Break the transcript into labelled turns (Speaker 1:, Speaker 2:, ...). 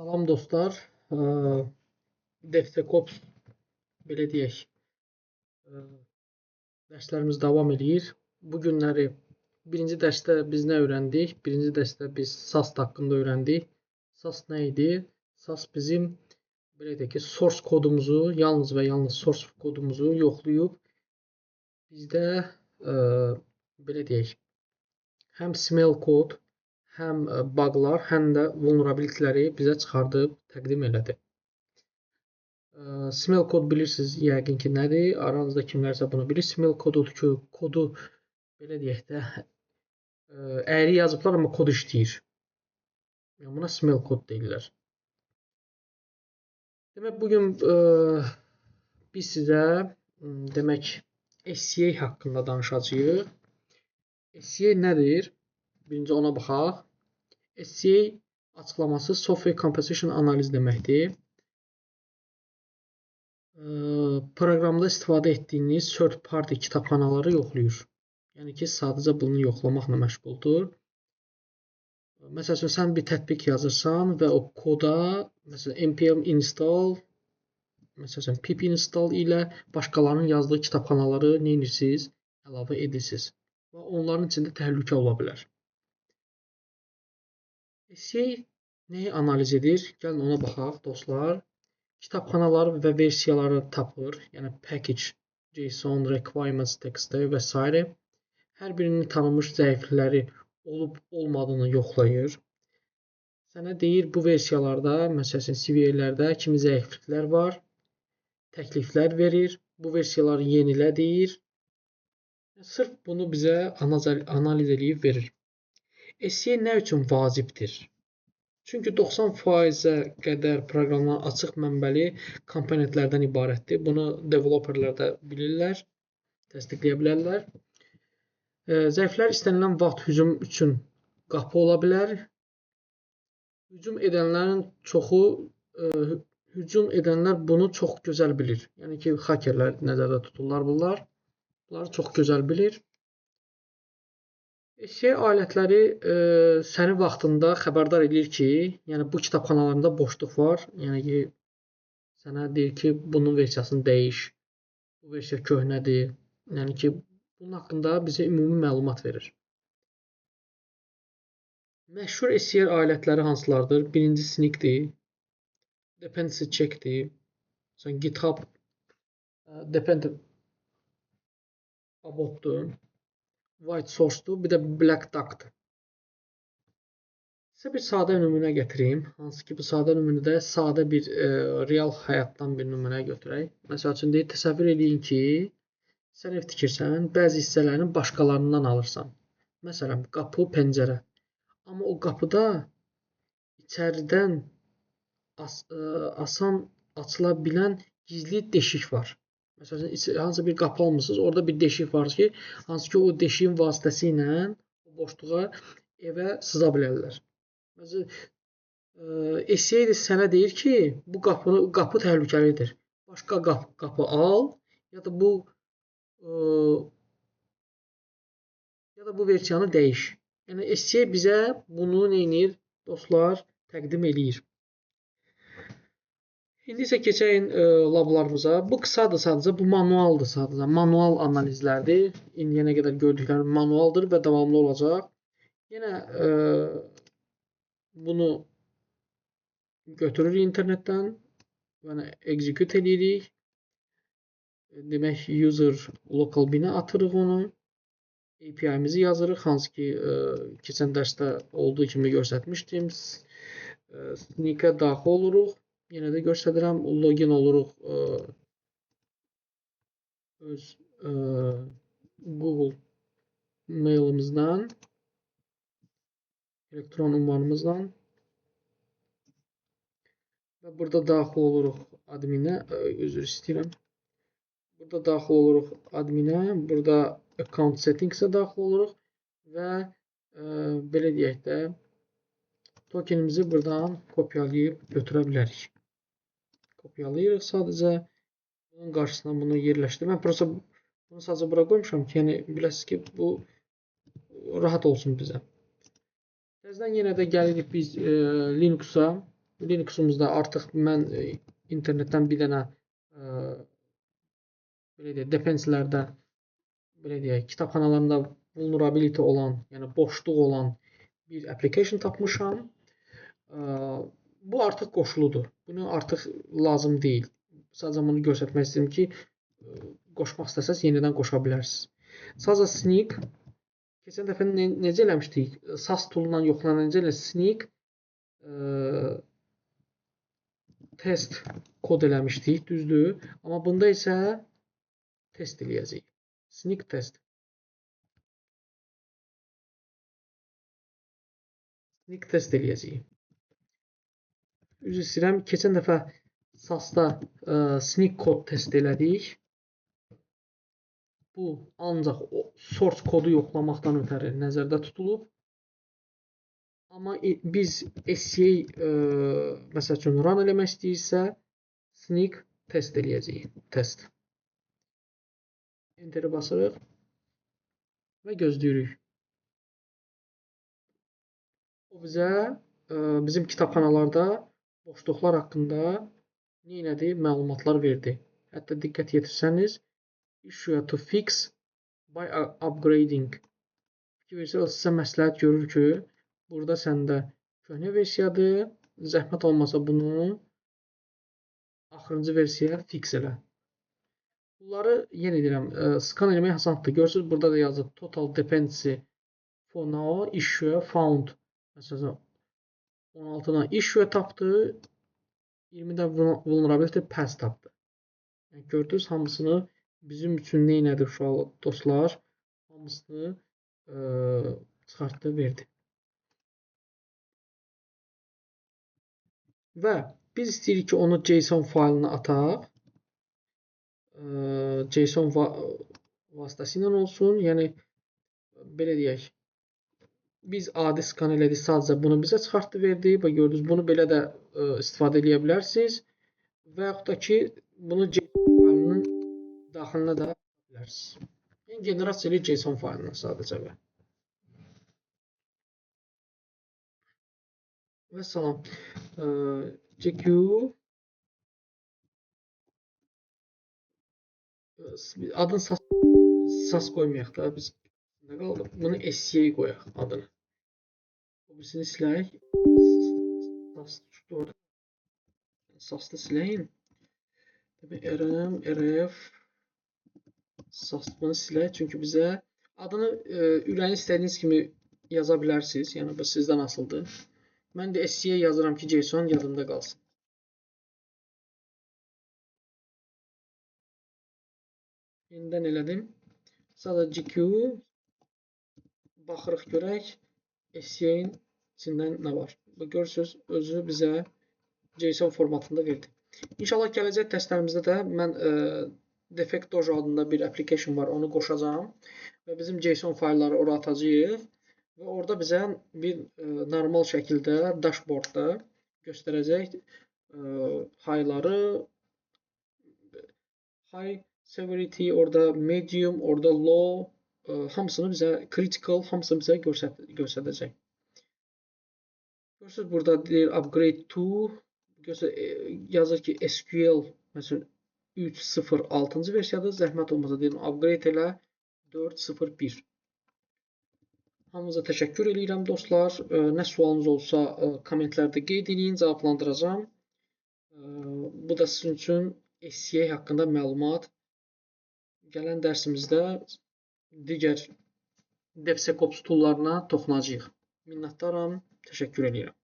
Speaker 1: Salam dostlar, DevSecOps belə deyək, dərslərimiz davam edir. Bu günləri birinci dərsdə biz nə öyrəndik? Birinci dərsdə biz SAST haqqında öyrəndik. SAST nə idi? SAST bizim belə deyək ki, source kodumuzu, yalnız və yalnız source kodumuzu yoxlayıb bizdə belə deyək, həm smell kod, həm buglar, həm də vulnerability'ləri bizə çıxardıb təqdim elədi. Smell kod bilirsiniz yəqin ki nədir? Aranızda kimlərsə bunu bilir. Smell kodudur ki, kodu belə deyək də əyri yazıblar, amma kod işləyir. Yəni buna smell kod deyirlər. Demək bugün biz sizə demək SCA haqqında danışacağıq. SCA nədir? Birinci ona baxaq. SCA açıqlaması Software Composition Analysis deməkdir. Proqramda istifadə etdiyiniz third party kitabxanaları yoxlayır. Yəni ki, sadəcə bunu yoxlamaqla məşğuldur. Məsələn, sən bir tətbiq yazırsan və o koda, məsələn, npm install, məsələn, pip install ilə başqalarının yazdığı kitabxanaları nə edirsiniz? Əlavə edirsiniz. Və onların içində təhlükə ola bilər. SCA nəyi analiz edir? Gəlin ona baxaq, dostlar. Kitabxanaları və versiyaları tapır, yəni package, JSON, requirements textləri və s. Hər birinin tanınmış zəiflikləri olub-olmadığını yoxlayır. Sənə deyir, bu versiyalarda, məsələn, CVE-lərdə kimi zəifliklər var, təkliflər verir, bu versiyaları yenilə deyir. Sırf bunu bizə analiz edib verir. SCA nə üçün vacibdir? Çünki 90%-ə qədər proqramlar açıq mənbəli komponentlərdən ibarətdir. Bunu developerlər də bilirlər, təsdiqləyə bilərlər. Zəiflər istənilən vaxt hücum üçün qapı ola bilər. Hücum edənlər bunu çox gözəl bilir. Yəni ki, hakerlər nəzərdə tuturlar bunlar. Bunları çox gözəl bilir. SCA alətləri səni vaxtında xəbərdar edir ki, yəni bu kitabxanalarında boşluq var. Yəni ki, sənə deyir ki, bunun versiyasını dəyiş. Bu versiya köhnədir. Yəni ki, bunun haqqında bizə ümumi məlumat verir. Məşhur SCA alətləri hansılardır? Birinci Snyk-dir. Dependency check-dir. Məsələn, GitHub Dependent About-dur. White Source-dur, bir də Black Duck-dur. Sizə bir sadə nümunə gətireyim. Hansı ki, bu sadə nümunədə sadə bir real həyatdan bir nümunə götürək. Məsəl üçün, deyir, təsəvvür edin ki, sən ev tikirsən, bəzi hissələrini başqalarından alırsan. Məsələn, qapı, pəncərə. Amma o qapıda içəridən asan açıla bilən gizli deşik var. Məsələn, hansı bir qapı almısınız, orada bir deşik var ki, hansı ki, o deşiyin vasitəsilə o boşluğa evə sıza bilərlər. Məsələn, SCA sənə deyir ki, bu qapı təhlükəlidir. Başqa qapı al, ya da bu versiyanı dəyiş. Yəni, SCA bizə bunu nə edir? Dostlar, təqdim edir. İndi isə keçəyin lablarımıza. Bu qısadır sadəcə, bu manualdır sadəcə. Manual analizlərdir. İndiyənə qədər gördüklərim manualdır və davamlı olacaq. Yenə bunu götürürük internetdən və execute edirik. Demək, user local binə atırıq onu. API-mizi yazırıq, hansı ki, keçən dərsdə olduğu kimi göstərmişdim. Snyk-ə daxil oluruq. Yenə də göstərirəm, login oluruq öz Google mailimizdən, elektron ünvanımızdan və burada daxil oluruq adminə, üzr istəyirəm. Burada daxil oluruq adminə, burada account settings-ə daxil oluruq və belə deyək də, tokenimizi buradan kopyalayıb götürə bilərik. Kopyalayırıq sadəcə. Bunun qarşısına bunu yerləşdirmək. Mən bunu sadəcə bura qoymuşam ki, yəni biləsiniz ki, bu rahat olsun bizə. Təzədən yenə də gəlirik biz Linux-a. Linuxumuzda artıq mən internetdən bir dənə belə deyək, defenselərdə belə deyək, kitabxanalarında vulnerability olan, yəni boşluq olan bir application tapmışam. Bu artıq qoşuludur. Bunu artıq lazım deyil. Sadəcə bunu göstərmək istəyirəm ki, qoşmaq istəsəz yenidən qoşa bilərsiniz. Sadəcə sneak keçən dəfə necə eləmişdik? SAS toolundan yoxlanınca elə sneak test kod eləmişdik, düzdür? Amma bunda isə test eləyəcəyik. Sneak test. Sneak test eləyəcəyik. Üzr istəyirəm, keçən dəfə SAS-da sneak kod test elədik. Bu ancaq source kodu yoxlamaqdan ötəri nəzərdə tutulub. Amma biz SCA məsəl üçün run eləmək istəyirsə, sneak test eləyəcəyik. Test. Enter-i basırıq və gözləyirik. O bizə bizim kitabxanalarda boşluqlar haqqında nə elədi? Məlumatlar verdi. Hətta diqqət yetirsəniz, issue to fix by upgrading. O sizə məsləhət görür ki, burada səndə köhnə versiyadır. Zəhmət olmasa bunu axırıncı versiyaya fix elə. Bunları yenə deyirəm, skan eləmək asandır. Görürsünüz, burada da yazır total dependency for now issue found. Məsələn, 16-dan issue tapdı, 20-dən vulnerability pass tapdı. Yəni, gördünüz, hamısını bizim üçün nə elədi uşaq dostlar? Hamısını çıxartdı, verdi. Və biz istəyirik ki, onu JSON faylına ataq. JSON vasitəsilə olsun. Yəni, belə deyək, biz adi skan elədik, sadəcə bunu bizə çıxartdı, verdi. Və gördünüz, bunu belə də istifadə edə bilərsiniz. Və yaxud da ki, bunu JSON faylının daxilinə də bilərsiniz. Yəni, generasiya eləyir JSON faylına sadəcə və. Və salam. GQ adını SAS qoymayaq da, biz nə qaldı? Bunu SCA qoyaq adını. O birisini silək. SAS çıxdı orada. SAS-da siləyin. RM, RF SAS bunu silək. Çünki bizə adını ürəyiniz istədiyiniz kimi yaza bilərsiniz. Yəni, bu sizdən asılıdır. Mən də SCA yazıram ki, JSON yadımda qalsın. Yenidən elədim. Sadəcə GQ baxırıq görək SCA-in içindən nə var. Görürsünüz, özü bizə JSON formatında verdi. İnşallah gələcək testlərimizdə də mən Defect Dojo adında bir application var, onu qoşacağım və bizim JSON faylları ora atacağıq və orada bizə bir normal şəkildə dashboardda göstərəcək highları, high severity, orada medium, orada low, hamısını bizə critical, hamısını bizə göstərəcək. Görürsünüz, burada deyir upgrade to, yazır ki SQL məsələn 3.0.6-cı versiyadır. Zəhmət olmasa deyim upgrade elə 4.0.1. Hamınıza təşəkkür edirəm dostlar. Nə sualınız olsa kommentlərdə qeyd edin, cavablandıracağam. Bu da sizin üçün SCA haqqında məlumat. Gələn dərsimizdə digər DevSecOps toollarına toxunacağıq. Minnətdaram, təşəkkür edirəm.